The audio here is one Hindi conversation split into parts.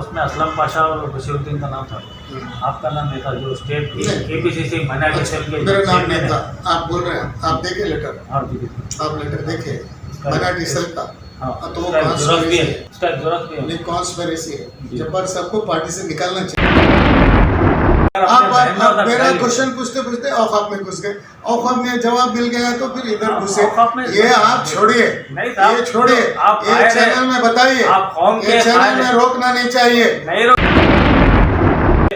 उसमें असलम पाशा और बशीरुद्दीन का नाम था, आपका नाम नहीं था। जो स्टेट KPCC माइनॉरिटी सेल के मेरा नाम चेयरमैन नहीं है। था। आप बोल रहे हैं, आप देखे लेटर? हाँ जी, आप लेटर देखे माइनॉरिटी सेल का? हाँ, तो वो उसका जरूरत भी है, कॉन्स्पिरेसी उसका जरूरत भी है। नहीं, कॉन्स्पिरेसी है। जी। जब्बार साहब को पार्टी से निकालना चाहिए। अपने आप बहनों तक मेरा फैल- क्वेश्चन पूछते पूछते औकाफ में घुस गए। औकाफ में जवाब मिल गया तो फिर इधर घुसे। औकाफ में- ये आप छोड़िए, नहीं साहब, ये छोड़िए, आप ये कायदे- चैनल में बताइए, आप कौम के ये चैनल कायदे- में रोकना नहीं चाहिए। नहीं रोक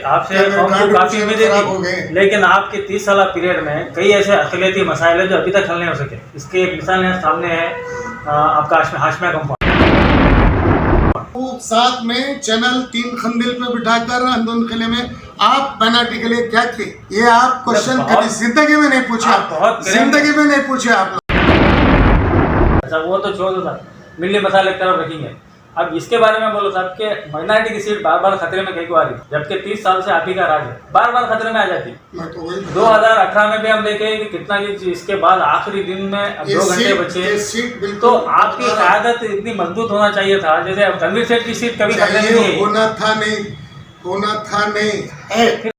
आपसे क्या कौम को काफी उम्मीदें खराब हो थी, गए? लेकिन आपके 30 साल पीरियड में कई ऐसे अखिलती मसाइल है जो अभी तक हल नहीं हो सके। इसकी एक मिसाल है, सामने है आपका हाशमिया कंपाउंड। वो साथ में चैनल 3 खंदिल पे बिठाकर अंदर किले में आप पेनाल्टी के लिए क्या किए? ये आप क्वेश्चन बहुत- कभी जिंदगी में नहीं पूछे, आप बहुत जिंदगी में नहीं पूछे आप। अच्छा वो तो छोड़ दो साहब, मिली मसाले एक तरफ रखेंगे। अब इसके बारे में बोलो साहब कि माइनॉरिटी की सीट बार बार खतरे में कहीं को आ रही, जबकि 30 साल से आप ही का राज है, बार बार खतरे में आ जाती। मैं तो वही 2018 में भी हम देखे कि कितना इसके बाद आखिरी दिन में अब 2 घंटे बचे, सीट बिल्कुल तो आपकी क़यादत इतनी मजबूत होना चाहिए था। जैसे अब तनवीर सेठ की सीट कभी खतरे में नहीं चाहिए, है। होना था नहीं है।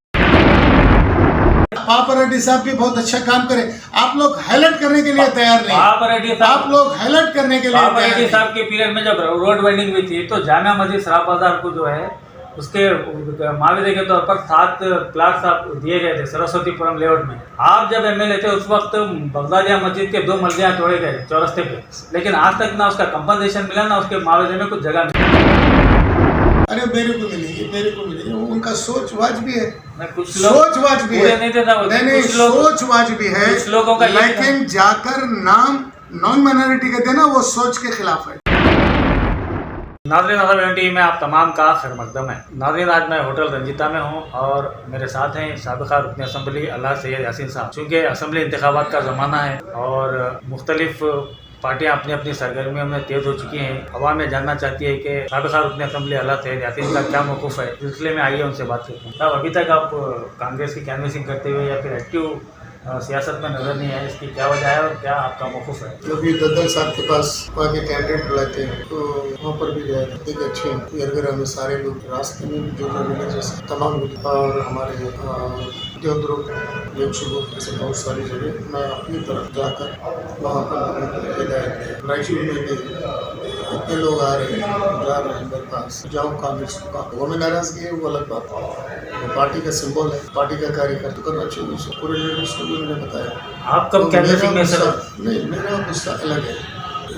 पापा साहब भी बहुत अच्छा काम करे, आप लोग हाईलाइट करने के लिए तैयार नहीं। बाबा रेड्डी साहब, आप लोग हाईलाइट करने के लिए बाबा तैयार रेड्डी नहीं। साहब के पीरियड में जब रोड वेंडिंग हुई थी तो जामिया मस्जिद शराब बाजार को जो है उसके माविदे के तौर पर 7 प्लाट्स आप दिए गए थे सरस्वतीपुरम लेआउट में। आप जब MLA थे उस वक्त बगदादिया मस्जिद के 2 मलजियाँ तोड़े गए चौरस्ते पे, लेकिन आज तक ना उसका कंपनसेशन मिला ना उसके माविदे में कुछ जगह मिली। अरे मेरे को मिलेगी, उनका सोच वाजबी है। कुछ लोग सोच वाजबी पूरे है, नहीं थे साहब, नहीं कुछ लोग- सोच वाजबी है, कुछ लोगों का ये- लेकिन जाकर नाम नॉन माइनॉरिटी का देना वो सोच के खिलाफ है। नाज़रीन अदब टीवी में आप तमाम का खैर मकदम है। नाज़रीन आज मैं होटल रंजीता में हूँ और मेरे साथ हैं साबिक़ा रुकन असम्बली अल्लाह सैयद यासीन साहब। चूँकि असम्बली इंतखाबात का ज़माना है और मुख्तलिफ पार्टियां अपनी अपनी सरगर्मियों में तेज़ हो चुकी हैं, अवाम में जानना चाहती है कि साबिक़ा रुकन असम्बली अल्लाह सैयद यासीन का क्या मौक़िफ़ है। इस सिलसिले में आइए उनसे बात करते हैं। साहब अभी तक आप कांग्रेस की कैनवसिंग करते हुए या फिर एक्टिव सियासत में नजर नहीं आए, इसकी क्या वजह है और क्या आपका मौक़िफ़ है? कभी दद्दल साहब के पास वहाँ के कैंडिडेट बुलाते हैं तो वहाँ पर भी गए थे। एक अच्छे अगर हमें सारे लोग रास्ते में भी जो मिले जैसे तमाम और हमारे देवद्रोह जैसे बहुत सारी जगह मैं अपनी तरफ जाकर वहाँ पर हिदायत रायचूर में भी इतने लोग आ रहे हैं जा रहे हैं मेरे पास, जाओ कांग्रेस को वो में नाराजगी है, वो अलग बात है। वो पार्टी का सिंबल है, पार्टी का कार्यकर्ता करना चाहिए, पूरे लीडर्स को भी मैंने बताया। आप कब कैनवसिंग में नहीं, मेरा गुस्सा अलग है।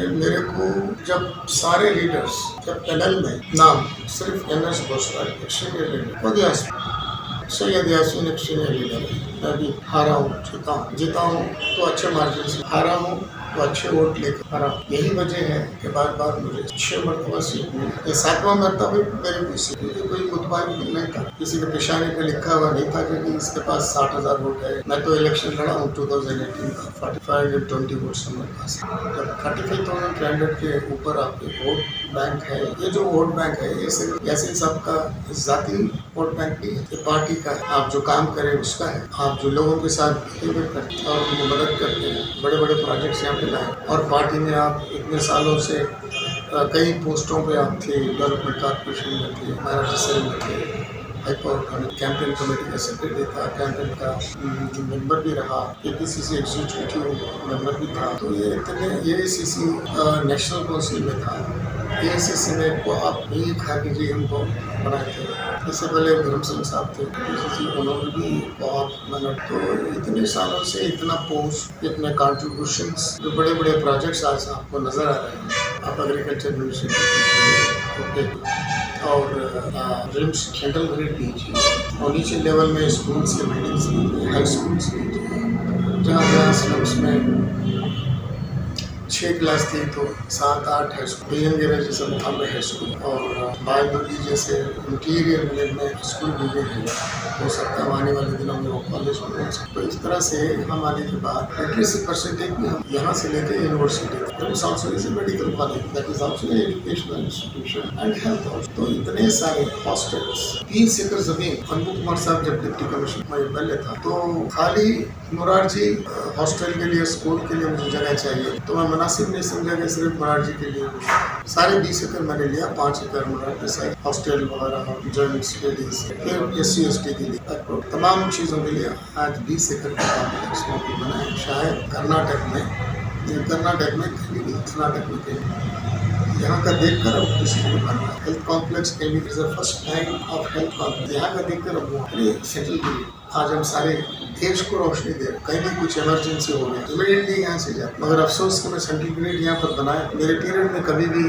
मेरे को जब सारे लीडर्स जब पैनल में नाम सिर्फ NS घोषणा सीनियर लीडर सैयद यासीन एक सीनियर लीडर है, मैं भी हारा हूँ जीता हूँ तो अच्छे मार्जिन से हारा हूँ तो अच्छे वोट लेकर हारा। यही वजह है कि बार बार मुझे 6 मरतबा सीट मिली। ये 7वां मरतबा मेरे को सीट क्योंकि कोई मुतबा नहीं था, किसी के पेशाने पे लिखा हुआ नहीं था क्योंकि इसके पास 60,000 वोट है। मैं तो इलेक्शन लड़ा हूँ 2018 का, 4520 वोट हमारे पास। जब 35,000 कैंडिडेट के ऊपर आपके वोट बैंक है, ये जो वोट बैंक है ये सिर्फ यासीन साहब का जाती वोट बैंक नहीं है, ये पार्टी का है। आप जो काम करें उसका है, आप जो लोगों के साथ बिहेवियर करते हैं और उनको मदद करते हैं, बड़े बड़े प्रोजेक्ट्स यहाँ पे लाए और पार्टी में आप इतने सालों से कई पोस्टों पे आप थे, डेवलपमेंट कॉर्पोरेशन में थे, महाराष्ट्र में थे, हाई पावर कैंपेन कमेटी का सेक्रेटरी था, कैंपेन का मेंबर भी रहा, KPCC एग्जीक्यूटिव मेंबर भी था। तो ये इतने AICC नेशनल काउंसिल में था, AICC में को आप यही खाकी जी हमको बनाए थे। इससे पहले धर्म सिंह साहब थे KPCC, उन्होंने भी बहुत मेहनत। तो इतने सालों से इतना पोस्ट, इतने कॉन्ट्रीब्यूशंस, जो बड़े बड़े प्रोजेक्ट्स आज आपको नज़र आ रहे हैं। आप एग्रीकल्चर यूनिवर्सिटी और रिम्स सेंट्रल ग्रेड दी और नीचे लेवल में स्कूल्स के बिल्डिंग्स की, हाई स्कूल्स की, जहाँ जहाँ स्लम्स में 6 क्लास थी तो 7-8 हाई स्कूल, बिजनगेरा जैसे मुकाम हाई स्कूल और बायदुर्गी जैसे इंटीरियर में स्कूल भी हैं। हो सकता है आने वाले दिनों में वो कॉलेज में हो सकता है। तो इस तरह से हम आने के बाद लिटरेसी परसेंटेज भी हम यहाँ से लेकर university medical college that is also educational institution and health house. तो इतने सारे हॉस्टल्स, 30 एकड़ जमीन। अनबू कुमार साहब जब डिप्टी कमिश्नर में पहले था तो खाली मुरारजी हॉस्टल के लिए, स्कूल के लिए मुझे जगह चाहिए तो मैं मुनासिब नहीं समझा कि सिर्फ मराठी के लिए। सारे 20 एकड़ मैंने लिया, 5 एकड़ मराठी साइड हॉस्टल वगैरह, जॉइंट स्टडीज, फिर SC/ST के लिए, तमाम चीज़ों के लिए आज 20 एकड़ का कॉम्प्लेक्स बनाए। शायद कर्नाटक में कहीं नहीं, कर्नाटक में कहीं यहाँ का देखकर अब किसी को करना health complex first time of health complex यहाँ का देखकर अब वो सेटल किए। आज हम सारे देश को रोशनी दे, कहीं भी कुछ इमरजेंसी हो गया इमीडिएटली यहाँ से जाए। मगर अफसोस कि मैं सेंट्रल ग्रिड यहाँ पर बनाया, मेरे पीरियड में कभी भी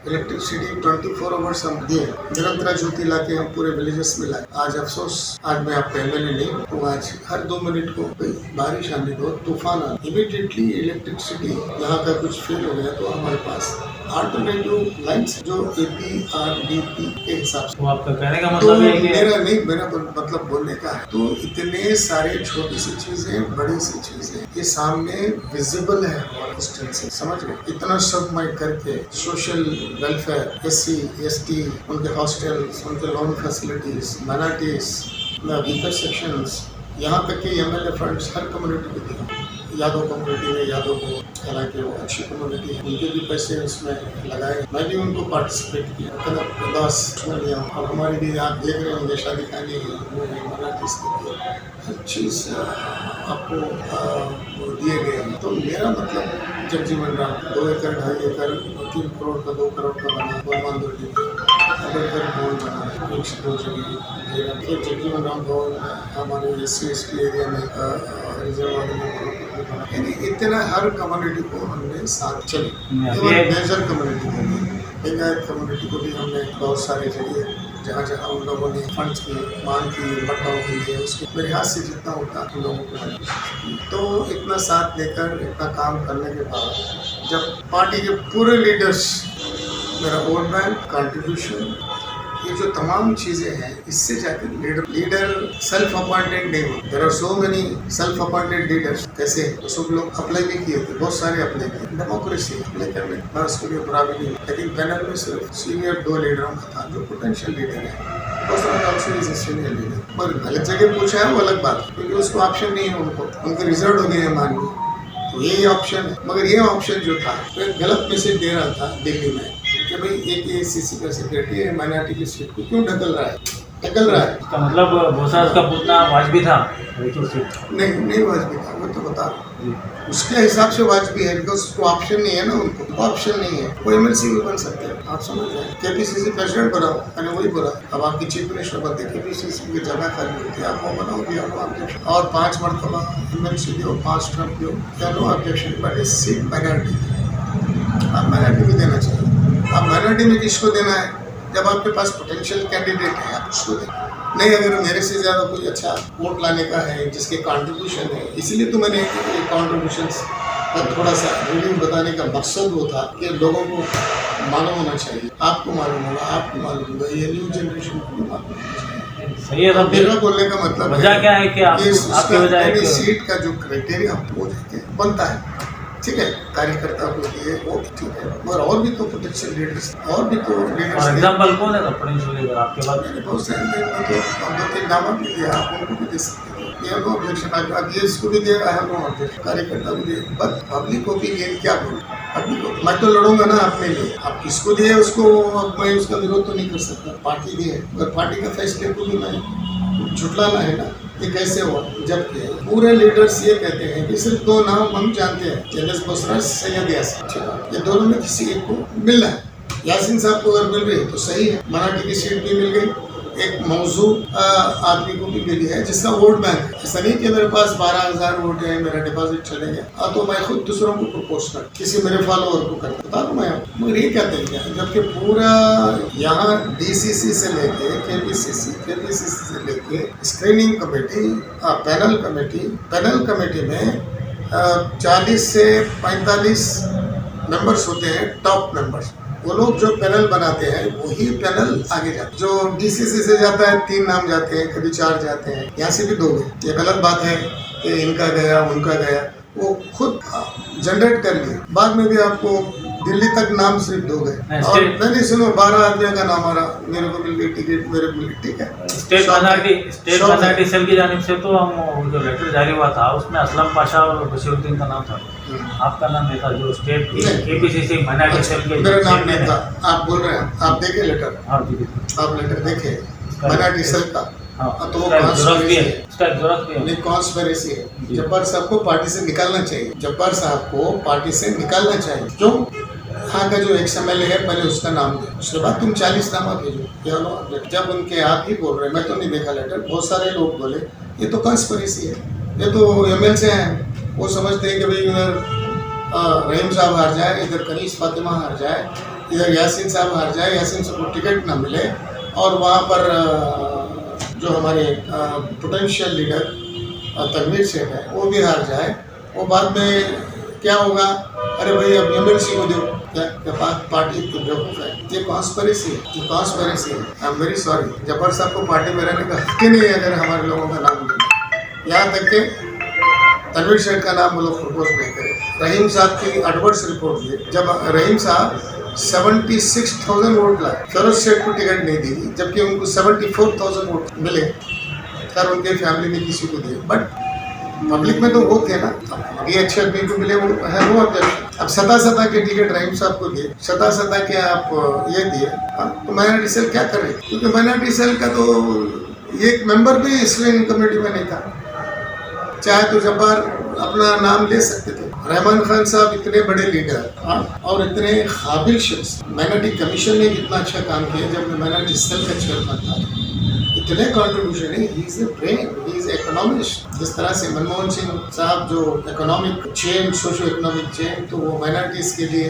इलेक्ट्रिसिटी 24 आवर्स हम दिए, निरंतर ज्योति लाके हम पूरे विलेजेस में लाए। आज अफसोस, आज मैं आपका MLA नहीं हूँ, तो आज हर 2 मिनट को कोई बारिश आने दो, तूफान आने, इमीडिएटली इलेक्ट्रिसिटी यहाँ का कुछ फेल हो गया तो हमारे पास अल्टरनेटिव लाइन्स जो APRDP के हिसाब से। तो आपका कहने का मतलब है कि मेरा मतलब बोलने का है, तो इतने सारे छोटी सी चीजें, बड़ी सी चीजें ये सामने विजिबल है हमारे डिस्टेंस से, समझ गए। इतना सब मैं करके सोशल वेलफेयर, SC/ST, उनके हॉस्टल्स, उनके loan facilities, minorities, weaker sections, यहाँ तक कि MLA फंड्स हर कम्युनिटी को दिया। यादव कम्युनिटी में यादव को, हालांकि वो अच्छी कम्युनिटी है, उनके भी पैसे उसमें लगाए, मैं भी उनको पार्टिसिपेट किया, कदम उदास लिया। और हमारी भी आप देख रहे होंगे शादी खाने मराठी हर चीज़ आपको दिए गए हैं। तो मेरा मतलब जगजीवन राम 2 एकड़ 2.5 एकड़ 3 करोड़ का 2 करोड़ का बना, गोलमान दुर्गी अम्बेडकर भवन बना, 102 जगह। फिर जगजीवन राम भवन हमारे SC/ST एरिया में रिजर्व वाले में, यानी इतना हर कम्युनिटी को हमने साथ चले। मेजर कम्युनिटी को भी, लिंगायत कम्युनिटी को भी हमने बहुत सारे जगह जहाँ जहाँ उन लोगों ने फंड्स की मांग की, बटाव के लिए, उसके मेरे हाथ से जितना होता उन लोगों को। तो इतना साथ लेकर, इतना काम करने के बाद जब पार्टी के पूरे लीडर्स, मेरा वोट बैंक, कंट्रीब्यूशन, ये जो तमाम चीज़ें हैं, इससे जाकर लीडर सेल्फ अपॉइंटेड नहीं हो। There are so many self appointed leaders. कैसे सब लोग अप्लाई भी किए थे, बहुत सारे अप्लाई किए, डेमोक्रेसी अप्लाई करने, मैं उसके लिए बुरा भी नहीं, लेकिन पैनल में सिर्फ सीनियर 2 लीडरों का था जो पोटेंशियल लीडर है, सीनियर लीडर। मगर गलत जगह पूछा है वो अलग बात, क्योंकि उसको ऑप्शन नहीं है, उनके रिजल्ट हो गए हैं मान लो, तो यही ऑप्शन है। मगर ये ऑप्शन जो था तो एक गलत मैसेज दे रहा था दिल्ली में कि भाई एक ACC का सेक्रेटरी है, माइनॉरिटी की सीट को क्यों ढकल रहा है। इसका मतलब बोसाज का पूछना वाजबी था? नहीं वाजबी था, वो तो बता रहा, उसके हिसाब से वाजबी है, बिकॉज उसको ऑप्शन नहीं है ना, उनको ऑप्शन नहीं है, वो MLC भी बन सकते हैं, आप समझ रहे हैं। KPCC प्रेसिडेंट बना, मैंने वही बोला, अब आपकी चीफ मिनिस्टर बनते, KPCC की जगह खाली होती है, आप वो बनाओ भी, ऑब्जेक्शन, और 5 मरतबा MLC भी हो, 5 टर्म भी हो, क्या नो ऑब्जेक्शन, बट इस सीट माइनॉरिटी, आप माइनॉरिटी भी देना चाहिए। आप माइनॉरिटी में किसको देना है? जब आपके पास पोटेंशियल कैंडिडेट है, आप उसको दें। नहीं, अगर मेरे से ज़्यादा कोई अच्छा वोट लाने का है, जिसके कंट्रीब्यूशन है, इसीलिए तो मैंने कंट्रीब्यूशन का थोड़ा सा रिव्यू बताने का मकसद वो था कि लोगों को मालूम होना चाहिए, आपको मालूम होगा, आपको मालूम होगा, ये न्यू जनरेशन को भी मालूम होना चाहिए। सही है। मेरा बोलने का मतलब वजह क्या है कि आपकी वजह सीट का जो क्राइटेरिया वो बनता है, ठीक है, कार्यकर्ता को दिए वो ठीक है, मगर और भी तो पोटेंशियल लीडर्स, और भी तो लीडर्स। एग्जाम्पल कौन है पोटेंशियल लीडर आपके पास? मैंने बहुत सारे तो 2-3 नाम भी दिया, आप उनको भी दे सकते हो, ये नो ऑब्जेक्शन। अब ये इसको भी दिया, आई हैव नो ऑब्जेक्शन, कार्यकर्ता भी दिए, बट पब्लिक ओपिनियन क्या बोलूँ, पब्लिक को मैं तो लड़ूंगा ना अपने लिए, आप किसको दिए उसको, मैं उसका विरोध तो नहीं कर सकता, पार्टी दी है, मगर पार्टी का फैसले को भी मैं झुटलाना है ना, ये कैसे हुआ? जबकि पूरे लीडर्स ये कहते हैं कि सिर्फ 2 नाम हम जानते हैं, NS बोसराज, सैयद यासीन, ये दोनों में किसी एक को मिलना है। यासीन साहब को अगर मिल रही तो सही है, मराठी की सीट भी मिल गई, एक मौजू आदमी को भी मिली है जिसका वोट बैंक है। ऐसा नहीं कि मेरे पास 12,000 वोट है, मेरा डिपॉजिट चले गया, तो मैं खुद दूसरों को प्रपोज कर, किसी मेरे फॉलोअर को करता, बता दूँ मैं, मगर ये क्या तरीका है? जबकि पूरा यहाँ DCC से लेके KPCC से लेके स्क्रीनिंग कमेटी, पैनल कमेटी में 40 से 45 मेंबर्स होते हैं, टॉप मेंबर्स। वो लोग जो पैनल बनाते हैं वही पैनल आगे जाते हैं। जो DCC से जाता है 3 नाम जाते हैं, कभी 4 जाते हैं, यहाँ से भी 2 गए। ये गलत बात है कि इनका गया उनका गया, वो खुद जनरेट कर लिए, बाद में भी आपको दिल्ली तक नाम सिर्फ 2 गए नहीं, और स्टेट- नहीं सुनो 12 आदमियों का नाम आ रहा, मेरे को मिल गई टिकट, मेरे को मिली, ठीक है। स्टेट शौक है। माइनॉरिटी शौक है। माइनॉरिटी सेल की जानिब से तो हम वो जो लेटर जारी हुआ था उसमें असलम पाशा और बशीरुद्दीन का नाम था, आपका नाम नहीं था। जो स्टेट नहीं। KPCC माइनॉरिटी सेल के मेरा नाम चेयरमैन नहीं है। था, आप बोल रहे हैं, आप देखे लेटर, हाँ जी, आप लेटर देखे माइनॉरिटी सेल का, हाँ, तो वो उसका एक ज़रूरत भी है, कॉन्स्पिरेसी उसका एक ज़रूरत भी है। नहीं, कॉन्स्पिरेसी है। जी। जब्बार साहब को पार्टी से निकालना चाहिए, जब्बार साहब को पार्टी से निकालना चाहिए। क्यों? यहाँ का जो XMLA है पहले उसका नाम दे, उसके बाद तुम 40 नामा भेजो। क्या लो, जब उनके आप ही बोल रहे हैं, मैं तो नहीं देखा लेटर, बहुत सारे लोग बोले ये तो कॉन्स्पिरेसी है, ये तो MLC हैं, वो समझते हैं कि भाई इधर रहीम साहब हार जाए, इधर कनीज फातिमा हार जाए, इधर यासीन साहब हार जाए, यासीन साहब को टिकट ना मिले, और वहाँ पर जो हमारे पोटेंशियल लीडर तनवीर शेख है वो भी हार जाए, वो बाद में क्या होगा? अरे भाई अब MLC को दो, क्या पार्टी तो बेवकूफ़ है। ये कॉन्स्पिरेसी है, ये कॉन्स्पिरेसी है। I am very sorry, Jabbar साहब को पार्टी में रहने का हक ही नहीं है अगर हमारे लोगों का नाम लेना। यहाँ तक कि तनवीर शेख का नाम वो लोग प्रपोज नहीं करे। रहीम साहब की एडवर्स रिपोर्ट दी, जब रहीम साहब 76,000 वोट लाए, फिरोज शेख को टिकट नहीं दी, जबकि उनको 74,000 वोट मिले, खैर उनके फैमिली में किसी को दिए, बट पब्लिक में तो वो थे ना, अभी अच्छे आदमी को मिले, वो है वो ऑब्जेक्शन। अब सता के टिकट रहीम साहब को दिए, सता के आप ये दिए, तो माइनॉरिटी सेल क्या करे? क्योंकि माइनॉरिटी सेल का तो एक मेंबर भी स्क्रीनिंग कमेटी में नहीं था। चाहे तो जब्बार अपना नाम ले सकते थे। रहमान खान साहब इतने बड़े लीडर और इतने काबिल शख्स, माइनॉरिटी कमीशन ने कितना अच्छा काम किया जब मैं माइनॉरिटी सेल का चेयरमैन था, इतने कंट्रीब्यूशन है, he is a brain, he is economist. जिस तरह से मनमोहन सिंह साहब जो economic chain, socio economic chain, तो वो माइनॉरिटीज़ के लिए,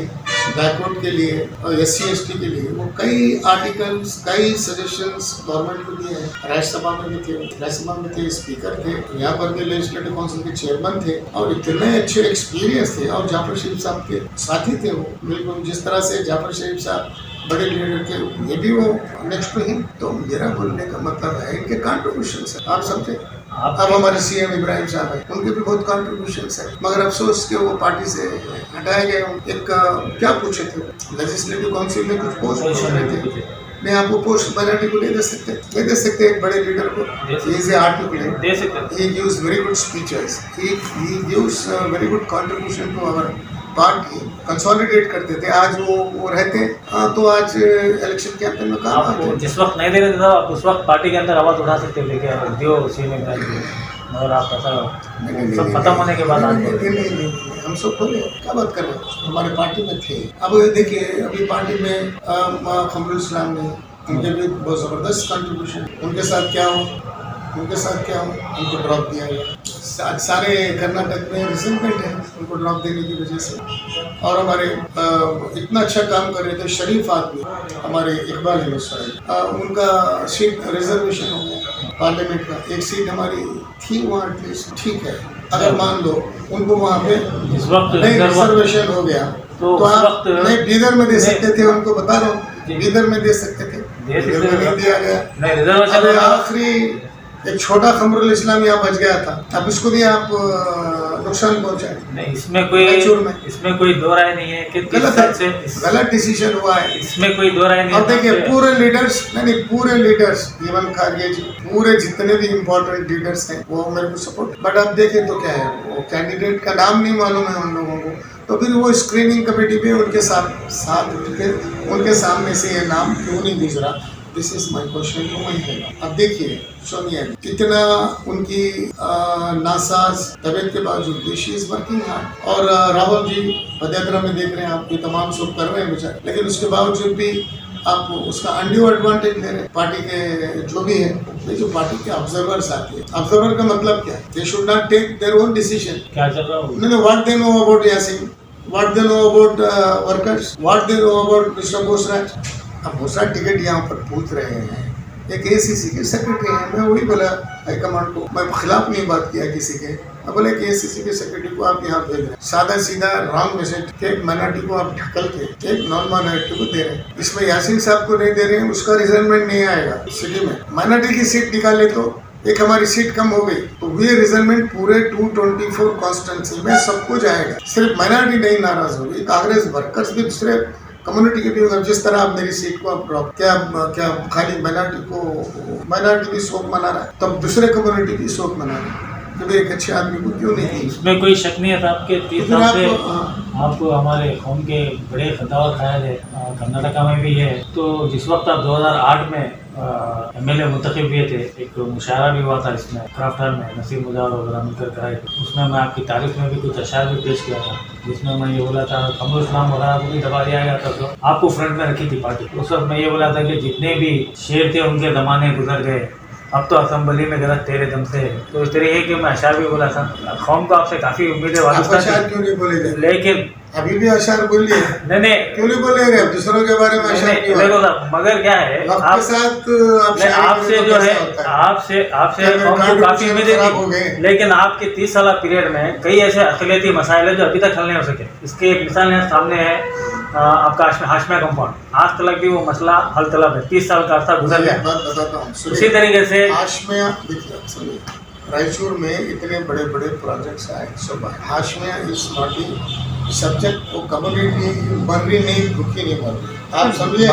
बैकवर्ड के लिए और SC/ST के लिए वो कई आर्टिकल्स, कई सजेशंस गवर्नमेंट को दिए हैं। राज्यसभा में भी थे, राज्यसभा में थे, स्पीकर थे, यहाँ पर भी लेजिस्लेटिव काउंसिल के चेयरमैन थे, और इतने अच्छे एक्सपीरियंस थे, और जाफर शरीफ साहब के साथी थे वो, बिल्कुल जिस तरह से जाफर शरीफ साहब बड़े लीडर के, ये भी वो नेक्स्ट टू हिम। तो मेरा बोलने का मतलब है इनके कॉन्ट्रीब्यूशन है, आप समझे। अब हमारे CM इब्राहिम साहब है, उनके भी बहुत कॉन्ट्रीब्यूशन है, मगर अफसोस के वो पार्टी से हटाए गए। एक क्या पूछे थे, लेजिस्लेटिव काउंसिल में कुछ पोस्ट पूछ रहे थे, नहीं आपको पोस्ट माइनॉरिटी को नहीं दे सकते, नहीं दे सकते एक बड़े लीडर को। ही इज ए आर्टिकुलेट, दे सकते, he gives very good speeches, he gives very good contribution to our party, consolidate करते थे। आज वो रहते तो आज इलेक्शन कैंपेन में काम आप आते। जिस वक्त नहीं दे रहे थे आप उस वक्त पार्टी के अंदर आवाज़ उठा सकते थे कि दियो CM इब्राहिम को, मगर आप ऐसा सब खत्म होने के बाद आज नहीं, हम सब बोले क्या बात कर रहे हैं, हमारे पार्टी में थे। अब देखिए अभी पार्टी में खमरुल इस्लाम ने, उनके भी बहुत ज़बरदस्त कंट्रीब्यूशन, उनके साथ क्या हो, उनको ड्रॉप दिया गया। सारे कर्नाटक में रिजल्टमेंट है उनको ड्रॉप देने की वजह से। और हमारे इतना अच्छा काम कर रहे थे शरीफ आदमी हमारे इकबाल अहमद साहब, उनका सीट रिजर्वेशन हो गया पार्लियामेंट का, एक सीट हमारी थी वहाँ एटलीस्ट, ठीक है। अगर मान लो उनको वहाँ पे इस वक्त रिजर्वेशन हो गया तो आप नहीं बीदर में दे सकते थे, उनको बता रहा हूँ बीदर में दे सकते थे, बीदर में नहीं दिया गया। अरे आखिरी एक छोटा खमरुल इस्लाम यहाँ बच गया था, अब इसको भी आप नुकसान पहुँचाए। नहीं, इसमें कोई दो राय नहीं है कि गलत डिसीजन हुआ है, इसमें कोई दो राय नहीं है। अब देखिए पूरे लीडर्स इवन खारगे जी, पूरे जितने भी इम्पोर्टेंट लीडर्स हैं वो मेरे को सपोर्ट, बट अब देखें तो क्या है, वो कैंडिडेट का नाम नहीं मालूम है उन लोगों को, तो फिर वो स्क्रीनिंग कमेटी पे उनके साथ उनके सामने से ये नाम क्यों नहीं गुजरा? This is my question to my. अब देखिए सोनिया कितना उनकी नासाज तबीयत के बावजूद शी इज वर्किंग हार्ड, और राहुल जी पदयात्रा में देख रहे हैं आप, ये तमाम सब कर रहे हैं बेचारे, लेकिन उसके बावजूद भी आप उसका अनड्यू एडवांटेज ले रहे हैं। पार्टी के जो भी है, जो पार्टी के ऑब्जर्वर्स आते हैं, ऑब्जर्वर का मतलब क्या है, they should not take their own decision. क्या चल रहा है? नहीं, what they know about Yasin, what they know about workers, what they know about mister Bosraj. अब बोसराज टिकट यहाँ पर पूछ रहे हैं, एक ACC के सेक्रेटरी हैं, मैं वही बोला हाईकमांड को, मैं खिलाफ नहीं बात किया किसी के, मैं बोले कि ACC के सेक्रेटरी को आप यहाँ भेज रहे हैं, सादा सीधा रॉन्ग मैसेज कि एक माइनॉरिटी को आप ढकल के एक नॉन माइनॉरिटी को दे रहे हैं। इसमें यासीन साहब को नहीं दे रहे हैं, उसका रिजल्टमेंट नहीं आएगा सिटी में, माइनॉरिटी की सीट निकाले तो एक हमारी सीट कम हो गई तो वे रिजल्टमेंट पूरे 224 कॉन्स्टिट्यूंसी में सबको जाएगा। सिर्फ माइनॉरिटी नहीं नाराज होगी, कांग्रेस वर्कर्स भी दूसरे कम्युनिटी के भी, जिस तरह आप मेरी सीट को आप क्या खाली माइनॉरिटी भी शोक मना रहा है, तब दूसरे कम्युनिटी भी शोक मना रहा है कि एक अच्छे आदमी को क्यों नहीं दी। इसमें कोई शक नहीं है था आपके 30 साल से आप हमारे कौम के बड़े खतावत ख्याल है, कर्नाटका में भी है। तो जिस वक्त आप 2008 में MLA मुंतखब हुए थे, एक मुशायरा भी हुआ था इसमें क्राफ्ट हॉल में, नसीब मुजावर वगैरह मिलकर कराए थे। उसमें मैं आपकी तारीफ में भी कुछ अशार भी पेश किया था, जिसमें मैं ये बोला था कमरुल इस्लाम वगैरह को भी दबा दिया गया था, तो आपको फ्रंट में रखी थी पार्टी। उस वक्त मैं ये बोला था कि जितने भी शेर थे उनके ज़माने गुजर गए, अब तो असेंबली में गलत तेरे दम से। तो इस तरीके के मैं अशार भी बोला था। कौम को आपसे काफ़ी उम्मीदें वाबस्ता थी, लेकिन अभी भी अशार बोलिए। नहीं क्यों नहीं बोलेंगे, दूसरों के बारे में अशार क्यों? देखो साहब, मगर क्या है आपके साथ आपसे जो है आपसे कौम को काफ़ी उम्मीदें थी, लेकिन आपके 30 साल पीरियड में कई ऐसे अक़लियती मसाइल है जो अभी तक हल नहीं हो सके। इसकी एक मिसाल यहाँ सामने है, आपका हाशमिया कंपाउंड, आज तक भी वो मसला हल तलब है, 30 साल का अर्सा गुजर गया। बताता हूँ, उसी तरीके से हाशमिया देखिए, रायचूर में इतने बड़े बड़े प्रोजेक्ट्स आए, सब Hashmia is not the subject, वो कम्युनिटी बन रही नहीं, भूखी नहीं बन रही। आप समझिए,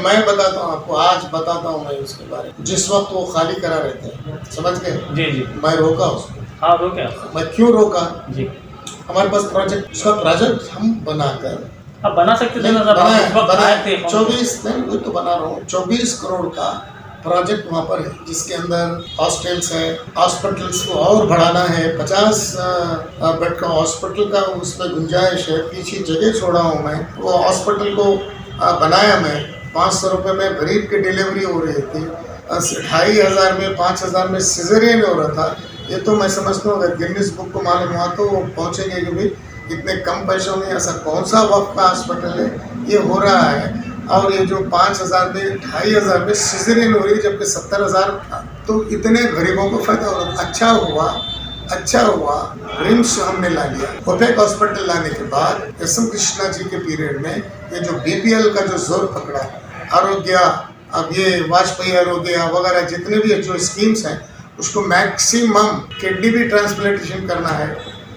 मैं बताता हूँ आपको, आज बताता हूँ मैं उसके बारे में। जिस वक्त वो खाली करा रहे थे, समझ गए? जी जी, मैं रोका उसको। हाँ रोका। मैं क्यों रोका जी? हमारे पास प्रोजेक्ट, उसका प्रोजेक्ट हम बनाकर आप बना सकते थे ना साहब, बनाए थे 24 नहीं, वो तो बना रहा हूँ, 24 करोड़ का प्रोजेक्ट वहाँ पर है, जिसके अंदर हॉस्टल्स है, हॉस्पिटल्स को और बढ़ाना है, 50 बेड का हॉस्पिटल का उसमें गुंजाइश है। पीछे जगह छोड़ा हूँ मैं, वो हॉस्पिटल को बनाया मैं, 500 रुपये में गरीब की डिलीवरी हो रही थी, 2500 में 5000 में सिजेरियन हो रहा था। ये तो मैं समझता हूँ अगर गिनीज बुक को मालूम हुआ तो वो पहुँचेंगे कि भाई इतने कम पैसों में ऐसा कौन सा वक्त का हॉस्पिटल है ये हो रहा है। और ये जो 5000 में 2500 में सिजेरियन हो रही है, जबकि 70,000, तो इतने गरीबों को फायदा हो रहा। अच्छा हुआ रिम्स हमने ला लिया। ओपेक हॉस्पिटल लाने के बाद SM कृष्णा जी के पीरियड में ये जो BPL का जो जोर पकड़ा, आरोग्य, अब ये वाजपेयी आरोग्य वगैरह जितने भी जो स्कीम्स हैं, उसको मैक्सिमम किडनी भी ट्रांसप्लांटेशन करना है,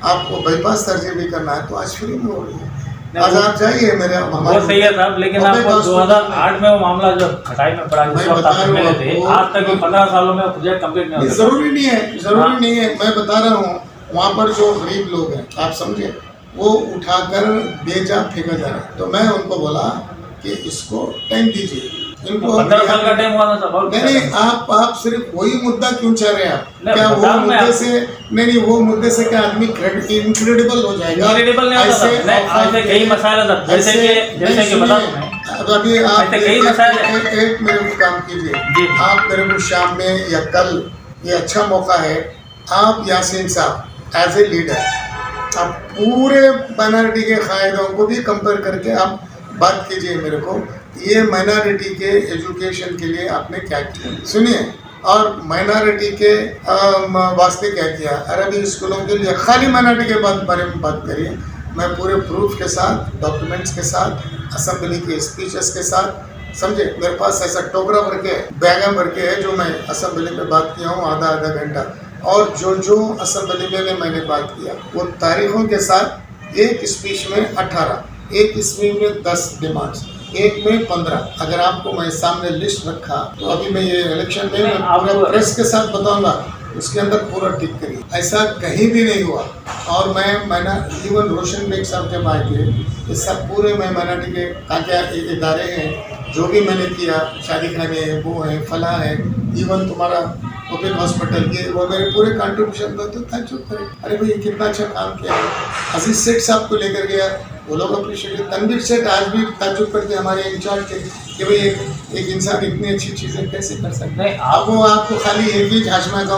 आपको बाईपास सर्जरी भी करना है, तो आज फ्री में हो रही है। आज आप जाइए मेरे, वो सही है साहब, लेकिन आपको 2008 में वो मामला जो खटाई में पड़ा, जिस वक्त आप मिले थे, आज तक 15 सालों में प्रोजेक्ट कंप्लीट नहीं हो। जरूरी नहीं है, मैं बता रहा हूँ, वहाँ पर जो गरीब लोग हैं, आप समझे, वो उठाकर बेजा फेंका जा रहा है। तो मैं उनको बोला कि इसको टाइम दीजिए, इनको 15 साल का टाइम हुआ था सब। नहीं, आप सिर्फ वही मुद्दा क्यों चाह रहे हैं? आप क्या वो मुद्दे से नहीं, वो मुद्दे से क्या आदमी इनक्रेडिबल हो जाएगा? इनक्रेडिबल नहीं होता, ऐसे कई मसाइल है, जैसे कि बता दूं अभी आप एक मेरे को काम कीजिए, आप मेरे को शाम में या कल, ये अच्छा मौका है, आप यासीन साहब एज ए लीडर, आप पूरे माइनॉरिटी के कायदों को भी कंपेयर करके आप बात कीजिए मेरे को, ये माइनॉरिटी के एजुकेशन के लिए आपने क्या किया, सुनिए, और माइनॉरिटी के वास्ते क्या किया, अरबी स्कूलों के लिए, खाली माइनॉरिटी के बारे में बात करिए। मैं पूरे प्रूफ के साथ, डॉक्यूमेंट्स के साथ, असेंबली के स्पीचेस के साथ, समझे, मेरे पास ऐसा टोकरा भर के, बैगा भर के है जो मैं असेंबली में बात किया हूँ आधा घंटा, और जो असेंबली में मैंने बात किया वो तारीखों के साथ, एक स्पीच में 18, एक स्पीच में 10 डिमांड्स, एक में 15। अगर आपको मैं सामने लिस्ट रखा तो अभी मैं ये इलेक्शन में पूरा प्रेस के साथ बताऊंगा, उसके अंदर पूरा टिक करिए, ऐसा कहीं भी नहीं हुआ। और मैंने इवन रोशन बेग साहब जब आए थे, ये सब पूरे माइनॉरिटी के क्या इदारे हैं, जो भी मैंने किया, शादी खाने हैं, वो है, फला है, इवन तुम्हारा ओपन हॉस्पिटल के, वो मेरे पूरे कंट्रीब्यूशन दो, तो ताज्जुब करें, अरे भाई कितना अच्छा काम किया है। अजीज सेठ साहब को लेकर गया, वो लोग अप्रिशिएट, तनवीर सेठ आज भी ताज्जुब करते हमारे इंचार्ज थे कि भाई एक इंसान इतनी अच्छी चीज़ें कैसे कर सकते हैं। अब वो आपको खाली एक ही हाशमिया के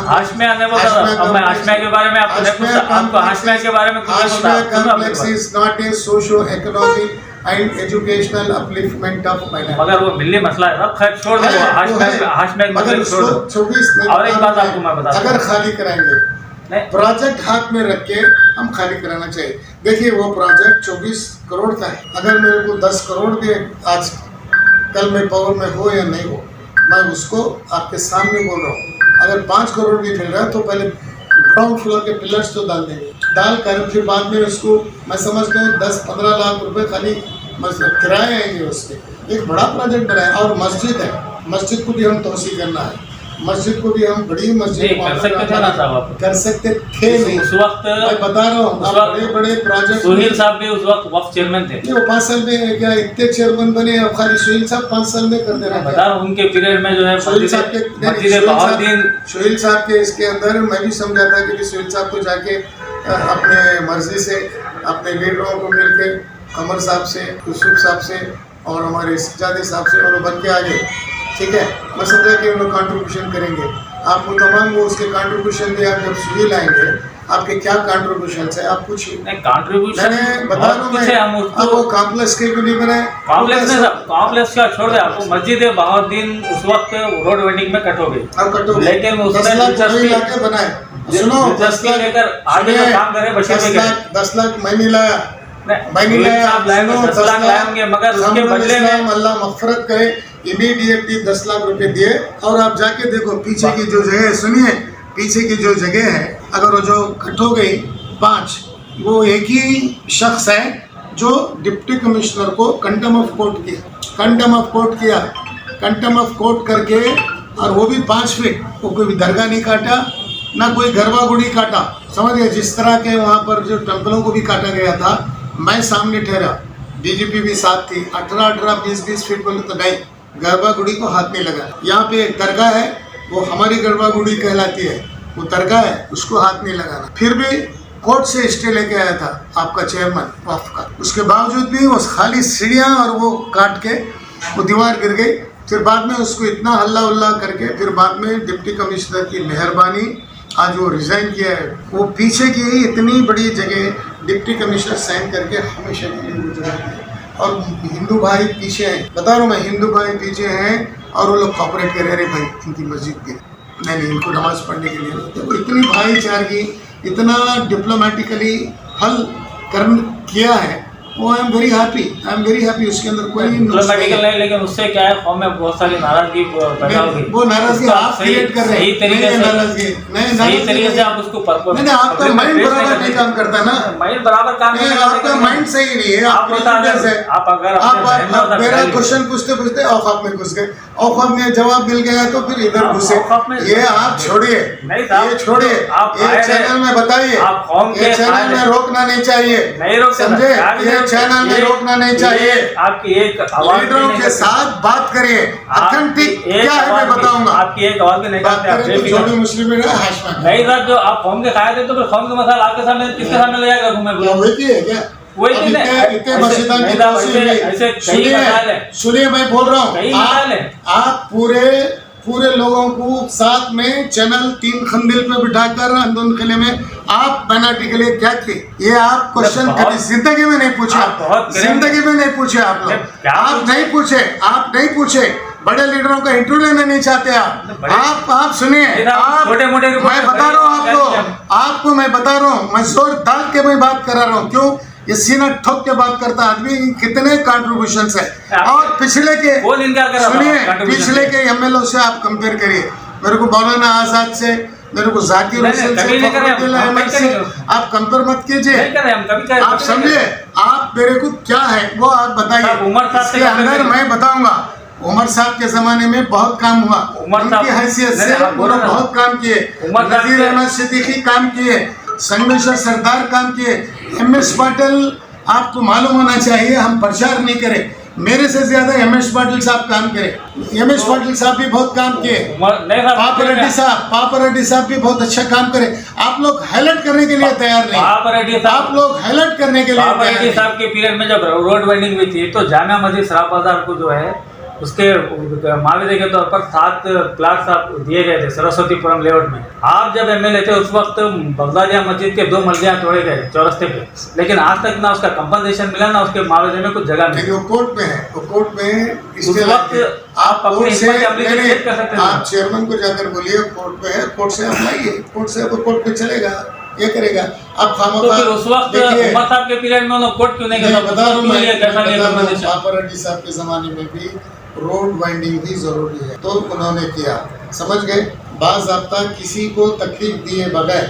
बारे में, आपको हाशमिया के बारे में, Hashmiya complex is not a socio economic and educational upliftment of minority. मगर वो मिली मसला है, खैर छोड़ दो, हाशमिया मगर छोड़ दो। 24 और एक बात आपको मैं बता, अगर खाली कराएंगे प्रोजेक्ट हाथ में रख के हम खाली कराना चाहिए। देखिए वो प्रोजेक्ट 24 करोड़ का है, अगर मेरे को 10 करोड़ भी आज कल में पावर में हो या नहीं हो, मैं उसको आपके सामने बोल रहा हूँ। अगर 5 करोड़ भी मिल रहा है तो पहले ग्राउंड फ्लोर के पिलर्स तो डाल देंगे, डाल कर फिर बाद में उसको मैं समझता हूँ 10-15 लाख रुपए खाली किराए आएंगे उसके। एक बड़ा प्रोजेक्ट बनाया। और मस्जिद है, मस्जिद को भी हम तोसी करना है, मस्जिद को भी हम बड़ी मस्जिद कर सकते थे ना साहब, आप कर सकते थे नहीं उस वक्त। मैं बता रहा हूँ बड़े बड़े प्रोजेक्ट। सुहेल साहब भी उस वक्त वक्फ चेयरमैन थे। वो 5 साल में क्या इतने चेयरमैन बने, अब खाली सुहेल साहब 5 साल में कर देना। बता रहा हूँ उनके पीरियड में जो है सुहेल साहब के इसके अंदर मैं भी समझा था कि सुहेल साहब को जाके अपने मर्जी से अपने लीडरों को मिलके कमर साहब से, यूसुफ साहब से और हमारे सजादे साहब से उन्होंने बन के आ गए। ठीक है, मैं समझा कि उन लोग कॉन्ट्रीब्यूशन करेंगे। आपको तमाम वो उसके कॉन्ट्रीब्यूशन दिए। आप जब सुहेल आएंगे आपके क्या कॉन्ट्रीब्यूशन है आप पूछिए। कॉन्ट्रीब्यूशन बता रहा हूँ मैं आपको। कॉम्प्लेक्स के भी नहीं बनाए, कॉम्प्लेक्स का छोड़ दे, आपको मस्जिद बहाउद्दीन उस वक्त रोड वेडिंग में कट हो गई। अब कटो, लेकिन उसने 10 लाख बनाए। सुनो, 10 लाख लेकर आगे जो काम करे बशीर में 10 लाख मैं नहीं लाया, मैं नहीं लाया। 10 लाख लाएंगे, मगर उसके बदले में अल्लाह मग़फ़िरत करे, इमीडिएटली 10 लाख रुपए दिए। और आप जाके देखो पीछे की जो जगह, सुनिए, पीछे की जो जगह है, अगर वो जो कट हो गई 5, वो एक ही शख्स है जो डिप्टी कमिश्नर को कंटेम्प्ट ऑफ कोर्ट किया, कंटेम्प्ट ऑफ कोर्ट करके, और वो भी 5 फीट। वो कोई दरगाह नहीं काटा, ना कोई गरबा गुड़ी काटा, समझ गए। जिस तरह के वहाँ पर जो टेम्पलों को भी काटा गया था, मैं सामने ठहरा, डीजीपी भी साथ थी। 18-18, 20-20 फीट बोले तो नहीं, गरबा गुड़ी को हाथ नहीं लगा। यहाँ पे एक दरगाह है, वो हमारी गरबा गुड़ी कहलाती है, वो दरगाह है, उसको हाथ नहीं लगाना। फिर भी कोर्ट से स्टे लेके आया था आपका चेयरमैन वक्फ का, उसके बावजूद भी वो खाली सीढ़ियाँ और वो काट के वो दीवार गिर गई। फिर बाद में उसको इतना हल्ला उल्ला करके फिर बाद में डिप्टी कमिश्नर की मेहरबानी, आज वो रिज़ाइन किया है। वो पीछे की इतनी बड़ी जगह डिप्टी कमिश्नर साइन करके हमेशा के लिए गुजरा है। और हिंदू भाई पीछे हैं, बता रहा हूँ मैं, हिंदू भाई पीछे हैं और वो लोग कॉपरेट कर रहे हैं। भाई इनकी मस्जिद के नहीं, इनको नमाज पढ़ने के लिए तो इतनी भाईचारगी, इतना डिप्लोमेटिकली हल किया है, वो आई एम वेरी हैप्पी। उसके अंदर कोई डिप्लोमेटिकल नहीं, लेकिन उससे क्या है, कौम में बहुत सारी नाराजगी पैदा होगी। वो नाराजगी आप क्रिएट कर रहे हैं। सही तरीके से आप उसको नहीं, आपका माइंड बराबर नहीं काम करता ना, माइंड बराबर काम नहीं, आपका माइंड सही नहीं है। आप मेरा क्वेश्चन पूछते औकाफ में घुस गए, औकाफ में जवाब मिल गया तो फिर इधर घुसे। ये आप छोड़िए, ये छोड़िए, ये चैनल में बताइए, ये चैनल में रोकना नहीं चाहिए, समझे? ये चैनल में रोकना नहीं चाहिए। आपकी एक लीडरों के साथ बात करिए, ऑथेंटिक क्या है मैं बताऊंगा। आपकी एक आवाज भी नहीं करते मुस्लिम नहीं सर, जो आप कौम के खाए थे तो फिर कौम का मसाला आपके सामने किसके सामने ले जाएगा? सुनिए, मैं बोल रहा हूँ, आप पूरे लोगों को साथ में चैनल 3 खंदिल पे बिठाकर अंदर किले में आप मिnority के लिए क्या किए? ये आप क्वेश्चन कभी जिंदगी में नहीं पूछे, जिंदगी में नहीं पूछे आप लोग, आप नहीं पूछे। बड़े लीडरों का इंटरव्यू लेना नहीं चाहते आप सुनिए, आप मैं बता रहा हूँ आपको मैं बता रहा हूँ, मैं जोर डाल के मैं बात करा रहा हूँ। क्यों? ये सीना ठोक के बात करता आदमी, कितने कॉन्ट्रीब्यूशन है। और पिछले के सुनिए, पिछले के एमएलओ से आप कंपेयर करिए, मेरे को मौलाना आजाद से, मेरे को जाकिर हुसैन से आप कंपेयर मत कीजिए। आप समझे, आप मेरे को क्या है वो आप बताइए। इसके अंदर मैं बताऊंगा, उमर साहब के जमाने में बहुत काम हुआ, उनकी हैसियत से उन्होंने बहुत काम किए, नज़ीर अहमद सिद्दीकी काम किए, संगमेश्वर सरदार काम किए, एमएस पाटिल आपको मालूम होना चाहिए, हम प्रचार नहीं करें, मेरे से ज्यादा एमएस पाटिल साहब काम करे। एमएस पाटिल साहब भी बहुत काम किए, पापा रेड्डी साहब भी बहुत अच्छा काम करे। आप लोग हाईलाइट करने के लिए तैयार नहीं, आप लोग हाईलाइट करने के लिए तैयार नहीं। साहब के पीरियड में जब रोड वेंडिंग हुई थी तो जामिया मस्जिद शराब बाजार को जो है उसके माविदे के तौर पर 7 प्लाट दिए गए थे सरस्वतीपुरम लेआउट में। आप जब एमएलए थे उस वक्त बगदादिया मस्जिद के 2 मर्जियाँ तोड़े गए चौरस्ते पे, लेकिन आज तक ना उसका कंपनसेशन मिला ना उसके माविदे में कुछ जगह मिली। वो कोर्ट में है, वो कोर्ट में उस वक्त आप अपनी हिम्मत कर सकते हैं। आप चेयरमैन को जाकर बोलिए कोर्ट में है, कोर्ट से आप लाइए, कोर्ट से कोर्ट में चलेगा, ये करेगा। आप तो फिर उस वक्त उमर साहब के पीरियड में उन्होंने कोर्ट क्यों नहीं किया? बता रहा हूँ, पापा रेड्डी साहब के जमाने में भी रोड वाइंडिंग भी जरूरी है, तो उन्होंने किया। समझ गए? बाज़ाब्ता किसी को तकलीफ दिए बगैर